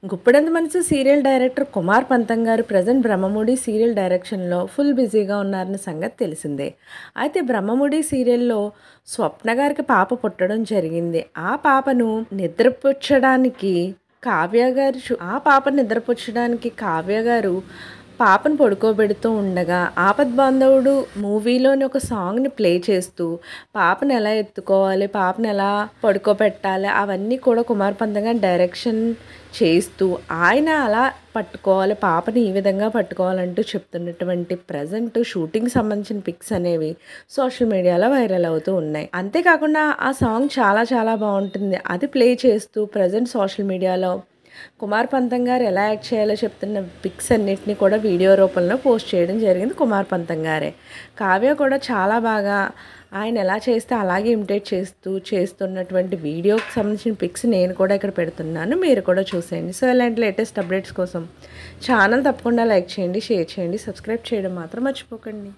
గుప్పెడంత మనసు serial director Kumar పంతం గారు ప్రజెంట్ బ్రహ్మముడి సీరియల్ డైరెక్షన్లో ఫుల్ బిజీగా ఉన్నారన్న సంగతి తెలిసిందే. అయితే బ్రహ్మముడి సీరియల్లో స్వప్న గారికి పాప పుట్టడం జరిగింది. ఆ పాపను నిద్రపుచ్చడానికి కావ్య గారు పాపను పడుకోబెడుతూ ఉండగా ఆపద్బాంధవుడు మూవీలోని ఒక సాంగ్ని ప్లే చేస్తూ పాపను ఎలా ఎత్తుకోవాలి, పాపను ఎలా పడుకోబెట్టాలి అవన్నీ కూడా కుమార్ పంతం గారు డైరెక్షన్ చేస్తూ ఆయన అలా పట్టుకోవాలి, పాపని ఈ విధంగా పట్టుకోవాలంటూ చెప్తున్నటువంటి ప్రజెంట్ షూటింగ్ సంబంధించిన పిక్స్ అనేవి సోషల్ మీడియాలో వైరల్ అవుతూ ఉన్నాయి. అంతేకాకుండా ఆ సాంగ్ చాలా చాలా బాగుంటుంది. అది ప్లే చేస్తూ ప్రజెంట్ సోషల్ మీడియాలో కుమార్ పంతం గారు ఎలా యాక్ట్ చేయాలో చెప్తున్న పిక్స్ అన్నిటిని కూడా వీడియో రూపంలో పోస్ట్ చేయడం జరిగింది కుమార్ పంతం గారే. కావ్య కూడా చాలా బాగా ఆయన ఎలా చేస్తే అలాగే ఇమిటేట్ చేస్తున్నటువంటి వీడియోకి సంబంధించిన పిక్స్ నేను కూడా ఇక్కడ పెడుతున్నాను, మీరు కూడా చూసేయండి. సో ఇలాంటి లేటెస్ట్ అప్డేట్స్ కోసం ఛానల్ తప్పకుండా లైక్ చేయండి, షేర్ చేయండి, సబ్స్క్రైబ్ చేయడం మాత్రం మర్చిపోకండి.